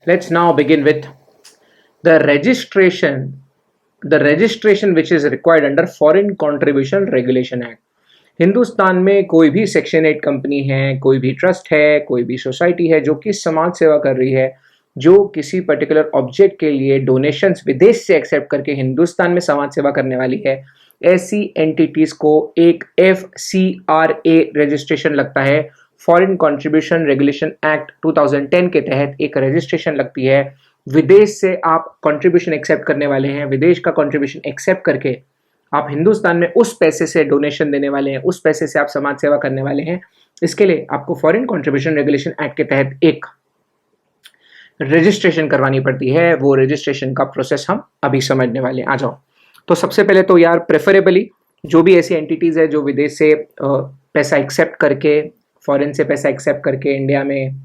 Let's now begin with the registration, the registration which is required under Foreign Contribution Regulation Act. Hindustan में कोई भी section 8 company है, कोई भी ट्रस्ट है, कोई भी सोसाइटी है जो कि समाज सेवा कर रही है, जो किसी पर्टिकुलर ऑब्जेक्ट के लिए डोनेशंस विदेश से एक्सेप्ट करके हिंदुस्तान में समाज सेवा करने वाली है, ऐसी एंटिटीज को एक FCRA रजिस्ट्रेशन लगता है। फॉरेन कंट्रीब्यूशन रेगुलेशन एक्ट 2010 के तहत एक रजिस्ट्रेशन लगती है। विदेश से आप कंट्रीब्यूशन एक्सेप्ट करने वाले हैं, विदेश का कंट्रीब्यूशन एक्सेप्ट करके आप हिंदुस्तान में उस पैसे से डोनेशन देने वाले हैं, उस पैसे से आप समाज सेवा करने वाले हैं। इसके लिए आपको फॉरेन कंट्रीब्यूशन रेगुलेशन एक्ट के तहत एक रजिस्ट्रेशन करवानी पड़ती है। वो रजिस्ट्रेशन का प्रोसेस हम अभी समझने वाले हैं। आ जाओ। तो सबसे पहले तो यार प्रेफरेबली जो भी ऐसी एंटिटीज है जो विदेश से पैसा एक्सेप्ट करके, फॉरेन से पैसा एक्सेप्ट करके इंडिया में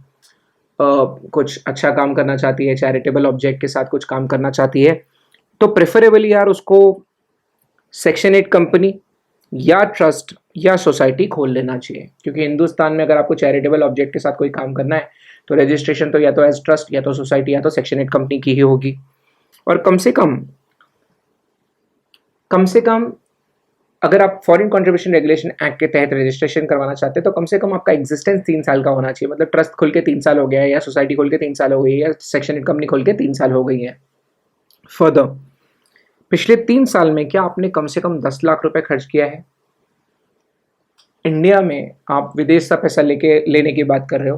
कुछ अच्छा काम करना चाहती है, चैरिटेबल ऑब्जेक्ट के साथ कुछ काम करना चाहती है, तो प्रेफरेबली यार उसको सेक्शन 8 कंपनी या ट्रस्ट या सोसाइटी खोल लेना चाहिए। क्योंकि हिंदुस्तान में अगर आपको चैरिटेबल ऑब्जेक्ट के साथ कोई काम करना है तो रजिस्ट्रेशन तो या तो एज ट्रस्ट या तो सोसाइटी या तो सेक्शन 8 कंपनी की ही होगी। और कम से कम अगर आप फॉरेन कंट्रीब्यूशन रेगुलेशन एक्ट के तहत रजिस्ट्रेशन करवाना चाहते हैं तो कम से कम आपका एग्जिस्टेंस 3 साल का होना चाहिए। मतलब ट्रस्ट खोल के 3 साल हो गया है, या सोसाइटी खोल के 3 साल हो गई है, या सेक्शन 8 कंपनी खोल के 3 साल हो गई है। फर्दर, पिछले 3 साल में क्या आपने कम से कम 10 लाख रुपए खर्च किया है? इंडिया में आप विदेश से पैसा लेने की बात कर रहे हो,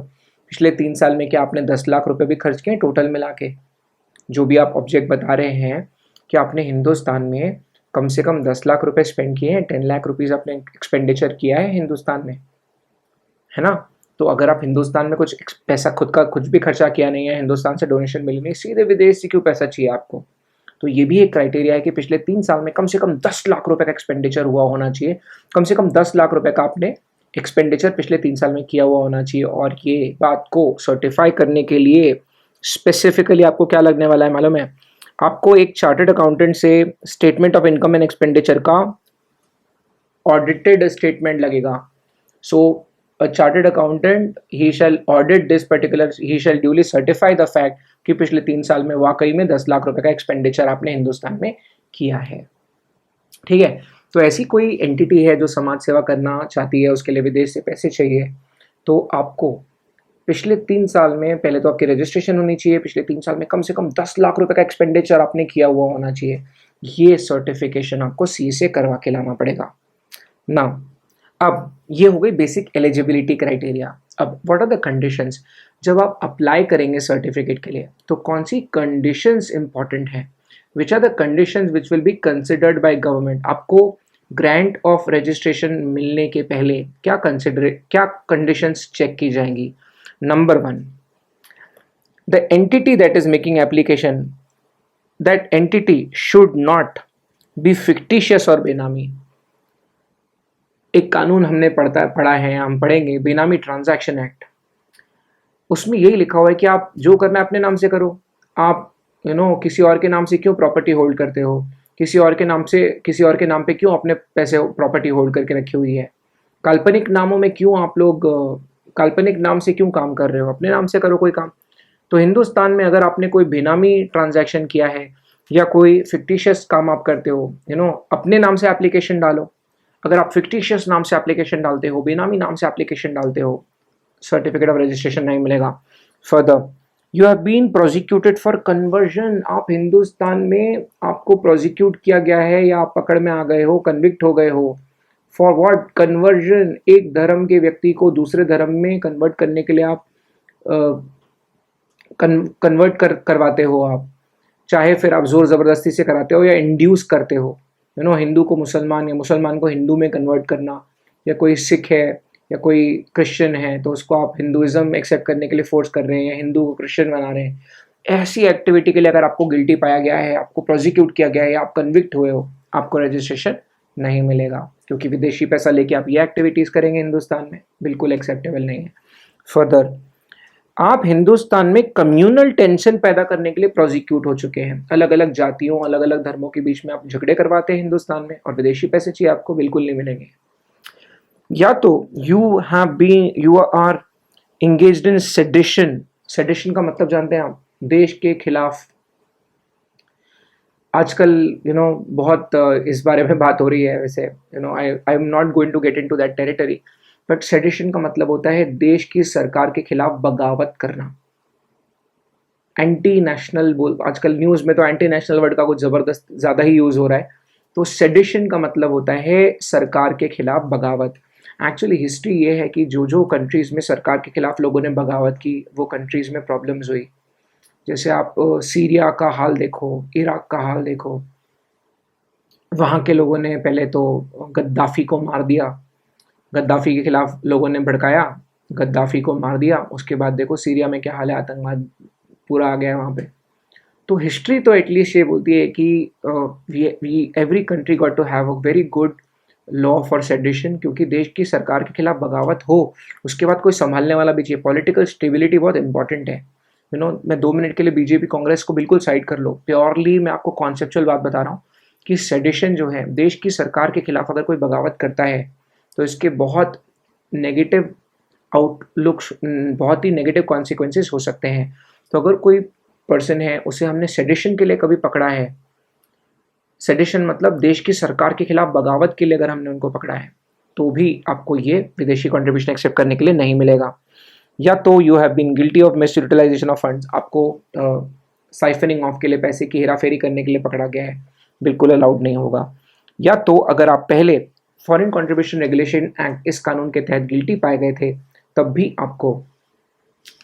पिछले 3 साल में क्या आपने 10 लाख रुपए भी खर्च किए टोटल मिला के? जो भी आप ऑब्जेक्ट बता रहे हैं, क्या आपने हिंदुस्तान में कम से कम 10 लाख रुपए स्पेंड किए हैं? 10 लाख रुपीज़ आपने एक्सपेंडिचर किया है हिंदुस्तान में, है ना? तो अगर आप हिंदुस्तान में कुछ पैसा खुद का कुछ भी खर्चा किया नहीं है, हिंदुस्तान से डोनेशन मिली नहीं, सीधे विदेश से क्यों पैसा चाहिए आपको? तो ये भी एक क्राइटेरिया है कि पिछले 3 साल में कम से कम 10 लाख रुपए का एक्सपेंडिचर हुआ होना चाहिए। कम से कम 10 लाख रुपए का आपने एक्सपेंडिचर पिछले 3 साल में किया हुआ होना चाहिए। और ये बात को सर्टिफाई करने के लिए स्पेसिफिकली आपको क्या लगने वाला है मालूम है? आपको एक चार्टर्ड अकाउंटेंट से statement of income and expenditure का ऑडिटेड स्टेटमेंट लगेगा। So a chartered accountant he shall audit this particular, he shall duly certify the fact कि पिछले 3 साल में वाकई में 10 लाख रुपए का एक्सपेंडिचर आपने हिंदुस्तान में किया है। ठीक है? तो ऐसी कोई एंटिटी है जो समाज सेवा करना चाहती है, उसके लिए विदेश से पैसे चाहिए, तो आपको पिछले 3 साल में पहले तो आपकी रजिस्ट्रेशन होनी चाहिए, पिछले 3 साल में कम से कम 10 लाख रुपए का एक्सपेंडिचर आपने किया हुआ होना चाहिए। ये सर्टिफिकेशन आपको सी से करवा के लाना पड़ेगा ना। अब ये हो गई बेसिक एलिजिबिलिटी क्राइटेरिया। अब व्हाट आर द कंडीशंस? जब आप अप्लाई करेंगे सर्टिफिकेट के लिए तो कौन सी कंडीशंस इंपॉर्टेंट है? Which are the conditions which will be considered by government? आपको ग्रांट ऑफ रजिस्ट्रेशन मिलने के पहले क्या कंडीशंस चेक की जाएंगी? Number 1, the entity that is making application, that entity should not be fictitious और बेनामी। एक कानून हमने पढ़ा है, हम पढ़ेंगे, बेनामी ट्रांजैक्शन एक्ट। उसमें यही लिखा हुआ है कि आप जो करना है अपने नाम से करो। आप किसी और के नाम से क्यों प्रॉपर्टी होल्ड करते हो? किसी और के नाम पे क्यों अपने पैसे प्रॉपर्टी होल्ड करके रखी हुई है? काल्पनिक नामों में क्यों आप लोग काल्पनिक नाम से क्यों काम कर रहे हो? अपने नाम से करो कोई काम। तो हिंदुस्तान में अगर आपने कोई बेनामी ट्रांजैक्शन किया है या कोई फिक्टिशियस काम आप करते हो, अपने नाम से एप्लीकेशन डालो। अगर आप फिक्टिशियस नाम से एप्लीकेशन डालते हो, बेनामी नाम से एप्लीकेशन डालते हो, सर्टिफिकेट ऑफ रजिस्ट्रेशन नहीं मिलेगा। Further, you have been prosecuted for conversion. आप हिंदुस्तान में आपको प्रोसिक्यूट किया गया है या आप पकड़ में आ गए हो, कन्विक्ट हो गए हो। For what? कन्वर्जन। एक धर्म के व्यक्ति को दूसरे धर्म में कन्वर्ट करने के लिए आप करवाते हो आप, चाहे फिर आप जोर ज़बरदस्ती से कराते हो या इंड्यूस करते हो। हिंदू को मुसलमान या मुसलमान को हिंदू में कन्वर्ट करना, या कोई सिख है या कोई क्रिश्चियन है तो उसको आप हिंदुइज्म एक्सेप्ट करने के लिए फोर्स कर रहे हैं या हिंदू को क्रिश्चियन बना रहे हैं। ऐसी एक्टिविटी के लिए अगर आपको गिल्टी पाया गया है, आपको प्रोसिक्यूट किया गया है या आप कन्विक्ट हुए हो, आपको रजिस्ट्रेशन नहीं मिलेगा। क्योंकि विदेशी पैसा लेके आप ये एक्टिविटीज़ करेंगे हिंदुस्तान में, बिल्कुल एक्सेप्टेबल नहीं है। फर्दर, आप हिंदुस्तान में कम्युनल टेंशन पैदा करने के लिए प्रोसिक्यूट हो चुके हैं। अलग अलग जातियों, अलग अलग धर्मों के बीच में आप झगड़े करवाते हैं हिंदुस्तान में और विदेशी पैसे चाहिए आपको, बिल्कुल नहीं मिलेंगे। या तो you are engaged in sedition. Sedition का मतलब जानते हैं आप? देश के खिलाफ आजकल बहुत इस बारे में बात हो रही है। वैसे I am not going to get into that territory, but sedition का मतलब होता है देश की सरकार के खिलाफ बगावत करना। एंटी नेशनल बोल, आजकल न्यूज़ में तो एंटी नेशनल वर्ड का कुछ ज़बरदस्त ज़्यादा ही यूज़ हो रहा है। तो सेडिशन का मतलब होता है सरकार के खिलाफ बगावत। एक्चुअली हिस्ट्री ये है कि जो जो कंट्रीज़ में सरकार के खिलाफ लोगों ने बगावत की, वो कंट्रीज़ में प्रॉब्लम्स हुई। जैसे आप सीरिया का हाल देखो, इराक का हाल देखो, वहाँ के लोगों ने पहले तो गद्दाफ़ी को मार दिया, गद्दाफ़ी के खिलाफ लोगों ने भड़काया, गद्दाफ़ी को मार दिया। उसके बाद देखो सीरिया में क्या हाल है, आतंकवाद पूरा आ गया है वहाँ पे। तो हिस्ट्री तो एटलीस्ट ये बोलती है कि every country got to have a very good law for sedition, क्योंकि देश की सरकार के खिलाफ बगावत हो, उसके बाद कोई संभालने वाला भी चाहिए। पॉलिटिकल स्टेबिलिटी बहुत इंपॉर्टेंट है। मैं 2 मिनट के लिए बीजेपी कांग्रेस को बिल्कुल साइड कर लो, प्योरली मैं आपको कॉन्सेप्चुअल बात बता रहा हूँ कि सेडिशन जो है, देश की सरकार के खिलाफ अगर कोई बगावत करता है तो इसके बहुत नेगेटिव आउटलुक्स, बहुत ही नेगेटिव कॉन्सिक्वेंसेस हो सकते हैं। तो अगर कोई पर्सन है, उसे हमने सेडिशन के लिए कभी पकड़ा है, सेडिशन मतलब देश की सरकार के खिलाफ बगावत के लिए अगर हमने उनको पकड़ा है, तो भी आपको ये विदेशी कंट्रीब्यूशन एक्सेप्ट करने के लिए नहीं मिलेगा। या तो you have been guilty of misutilisation of funds, आपको साइफनिंग ऑफ के लिए, पैसे की हेराफेरी करने के लिए पकड़ा गया है, बिल्कुल अलाउड नहीं होगा। या तो अगर आप पहले फॉरेन कंट्रीब्यूशन रेगुलेशन एक्ट, इस कानून के तहत गिल्टी पाए गए थे, तब भी आपको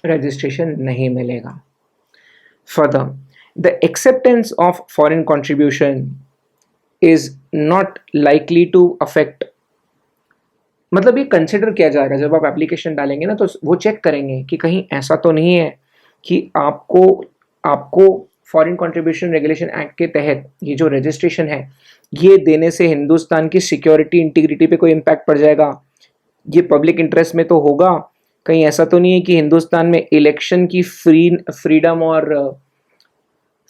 रजिस्ट्रेशन नहीं मिलेगा। Further, the acceptance of foreign contribution is not likely to affect, मतलब ये कंसिडर किया जाएगा जब आप एप्लीकेशन डालेंगे ना, तो वो चेक करेंगे कि कहीं ऐसा तो नहीं है कि आपको फॉरेन कंट्रीब्यूशन रेगुलेशन एक्ट के तहत ये जो रजिस्ट्रेशन है, ये देने से हिंदुस्तान की सिक्योरिटी इंटीग्रिटी पे कोई इम्पैक्ट पड़ जाएगा, ये पब्लिक इंटरेस्ट में तो होगा। कहीं ऐसा तो नहीं है कि हिंदुस्तान में इलेक्शन की फ्रीडम और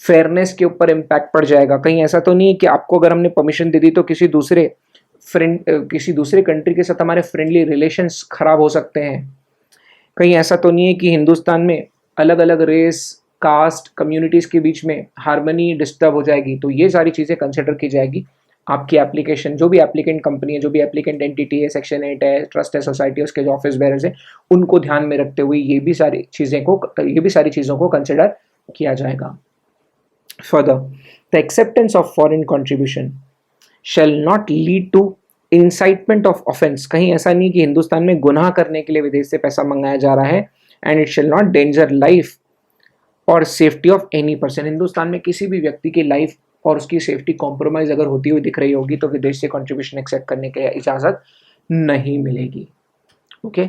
फेयरनेस के ऊपर इम्पैक्ट पड़ जाएगा। कहीं ऐसा तो नहीं है कि आपको अगर हमने परमिशन दे दी तो किसी दूसरे कंट्री के साथ हमारे फ्रेंडली रिलेशंस खराब हो सकते हैं। कहीं ऐसा तो नहीं है कि हिंदुस्तान में अलग अलग रेस, कास्ट, कम्युनिटीज़ के बीच में हार्मनी डिस्टर्ब हो जाएगी। तो ये सारी चीज़ें कंसिडर की जाएगी आपकी एप्लीकेशन, जो भी एप्लीकेंट कंपनी है, जो भी एप्लीकेंट एंटिटी है, सेक्शन 8 है, ट्रस्ट है, सोसाइटी है, उसके जो ऑफिस बेयरर्स है, उनको ध्यान में रखते हुए ये भी सारी चीज़ों को कंसिडर किया जाएगा। Further, the acceptance of foreign contribution shall not lead to incitement of offence, कहीं ऐसा नहीं कि हिंदुस्तान में गुनाह करने के लिए विदेश से पैसा मंगाया जा रहा है। And it shall not danger life और safety of any person, Hindustan में किसी भी व्यक्ति की लाइफ और उसकी सेफ्टी कॉम्प्रोमाइज अगर होती हुई दिख रही होगी तो विदेश से कंट्रीब्यूशन एक्सेप्ट करने की इजाज़त नहीं मिलेगी। Okay,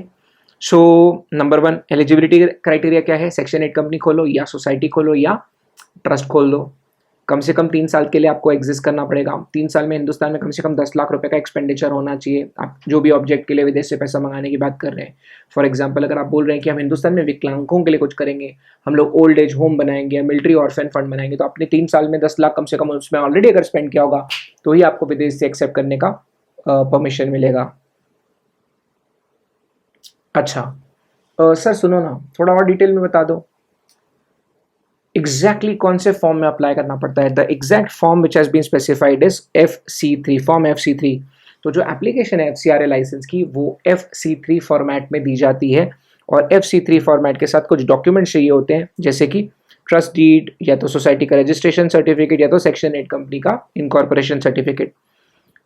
so number 1 eligibility criteria क्या है? सेक्शन 8 कंपनी खोलो या सोसाइटी खोलो या ट्रस्ट खोल दो। कम से कम 3 साल के लिए आपको एग्जिस्ट करना पड़ेगा। 3 साल में हिंदुस्तान में कम से कम 10 लाख रुपए का एक्सपेंडिचर होना चाहिए। आप जो भी ऑब्जेक्ट के लिए विदेश से पैसा मंगाने की बात कर रहे हैं, फॉर एग्जांपल अगर आप बोल रहे हैं कि हम हिंदुस्तान में विकलांगों के लिए कुछ करेंगे, हम लोग ओल्ड एज होम बनाएंगे, मिलिट्री ऑर्फन फंड बनाएंगे, तो आपने 3 साल में 10 लाख कम से कम उसमें ऑलरेडी अगर स्पेंड किया होगा, तो ही आपको विदेश से एक्सेप्ट करने का परमिशन मिलेगा। अच्छा सर सुनो ना, थोड़ा और डिटेल में बता दो एग्जैक्टली कौन से फॉर्म में अप्लाई करना पड़ता है। The exact form which has been specified is FC3, form FC3। तो जो एप्लीकेशन है FCRA लाइसेंस की, वो FC3 फॉर्मेट में दी जाती है, और FC3 फॉर्मेट के साथ कुछ डॉक्यूमेंट्स चाहिए होते हैं, जैसे कि ट्रस्ट डीड, या तो सोसाइटी का रजिस्ट्रेशन सर्टिफिकेट, या तो सेक्शन 8 कंपनी का इनकॉर्पोरेशन सर्टिफिकेट।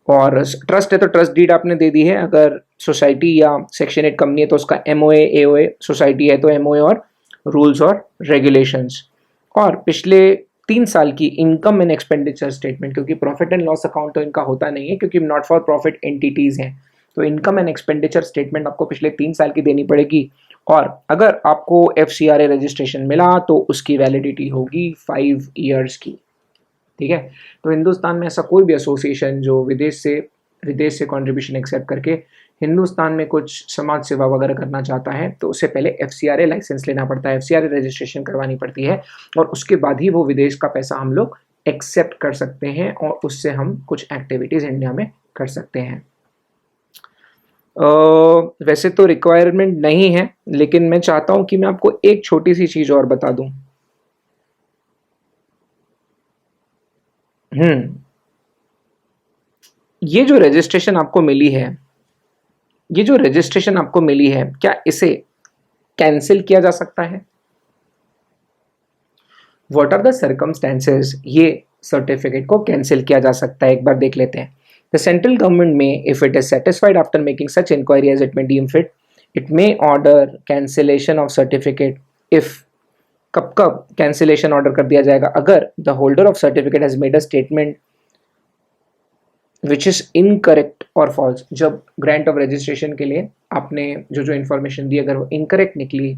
और ट्रस्ट है तो ट्रस्ट डीड आपने दे दी है, अगर सोसाइटी या सेक्शन 8 कंपनी है तो उसका MOA AOA, सोसाइटी है तो MOA और रूल्स और रेगुलेशंस, और पिछले 3 साल की इनकम एंड एक्सपेंडिचर स्टेटमेंट, क्योंकि प्रॉफिट एंड लॉस अकाउंट तो इनका होता नहीं है क्योंकि नॉट फॉर प्रॉफिट एंटिटीज़ हैं। तो इनकम एंड एक्सपेंडिचर स्टेटमेंट आपको पिछले 3 साल की देनी पड़ेगी, और अगर आपको FCRA रजिस्ट्रेशन मिला तो उसकी वैलिडिटी होगी 5 ईयर्स की। ठीक है, तो हिंदुस्तान में ऐसा कोई भी एसोसिएशन जो विदेश से कंट्रीब्यूशन एक्सेप्ट करके हिंदुस्तान में कुछ समाज सेवा वगैरह करना चाहता है, तो उससे पहले FCRA लाइसेंस लेना पड़ता है, FCRA रजिस्ट्रेशन करवानी पड़ती है, और उसके बाद ही वो विदेश का पैसा हम लोग एक्सेप्ट कर सकते हैं, और उससे हम कुछ एक्टिविटीज़ इंडिया में कर सकते हैं। वैसे तो रिक्वायरमेंट नहीं है, लेकिन मैं चाहता हूँ कि मैं आपको एक छोटी सी चीज़ और बता दूँ। ये जो रजिस्ट्रेशन आपको मिली है, ये जो रजिस्ट्रेशन आपको मिली है, क्या इसे कैंसिल किया जा सकता है? व्हाट आर द सर्कमस्टेंसेस ये सर्टिफिकेट को कैंसिल किया जा सकता है, एक बार देख लेते हैं. द सेंट्रल गवर्नमेंट में, if it is satisfied after making such inquiry as it may deem fit, it may order cancellation of certificate. If, कब कब कैंसिलेशन ऑर्डर कर दिया जाएगा? अगर the holder of certificate has made a statement which is incorrect और false. जब grant of registration के लिए आपने जो जो इन्फॉर्मेशन दी अगर वो इनकरेक्ट निकली,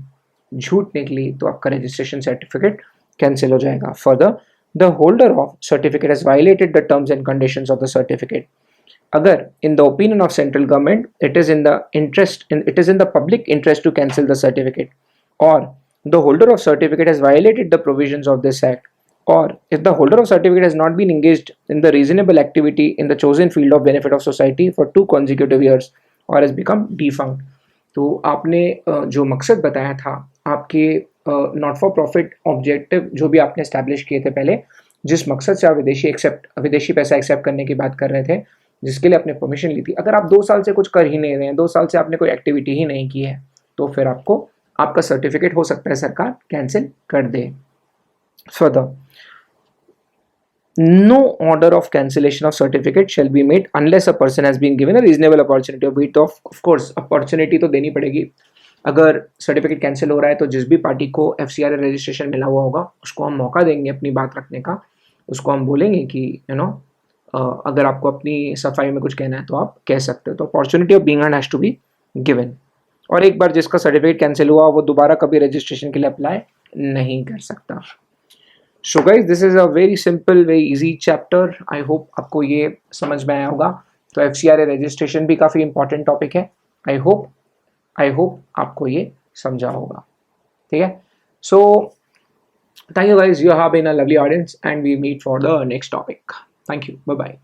झूठ निकली, तो आपका रजिस्ट्रेशन सर्टिफिकेट कैंसिल हो जाएगा. Further, the holder of certificate has violated the terms and conditions of the certificate. अगर in the opinion of central government it is in the public interest to cancel the certificate, और the holder of certificate has violated the provisions of this act, or if the holder of certificate has not been engaged in the reasonable activity in the chosen field of benefit of society for 2 consecutive years or has become defunct. तो आपने जो मकसद बताया था, आपके not for profit objective जो भी आपने एस्टैब्लिश किए थे पहले, जिस मकसद से आप विदेशी पैसा एक्सेप्ट करने की बात कर रहे थे, जिसके लिए आपने परमिशन ली थी, अगर आप 2 साल से कुछ कर ही नहीं रहे हैं, 2 साल से आपने कोई एक्टिविटी ही नहीं की है, तो फिर आपको आपका सर्टिफिकेट हो सकता है सरकार कैंसिल कर दे. Further, no order of cancellation of certificate shall be made unless a person has been given a reasonable opportunity of wait. Of course opportunity तो देनी पड़ेगी. अगर सर्टिफिकेट कैंसिल हो रहा है तो जिस भी पार्टी को FCRA रजिस्ट्रेशन मिला हुआ होगा उसको हम मौका देंगे अपनी बात रखने का. उसको हम बोलेंगे कि अगर आपको अपनी सफाई में कुछ कहना है तो आप कह सकते हो. तो opportunity of being heard has to be given. और एक बार जिसका सर्टिफिकेट कैंसिल हुआ वो दोबारा कभी रजिस्ट्रेशन के लिए अप्लाई नहीं कर सकता. So guys, this is a very simple, very easy chapter. I hope आपको ये समझ में आया होगा. तो FCRA रजिस्ट्रेशन भी काफ़ी इंपॉर्टेंट टॉपिक है. आई होप आपको ये समझा होगा. ठीक है. So thank you guys, you have been a lovely audience and we meet for the next topic. Thank you. Bye bye.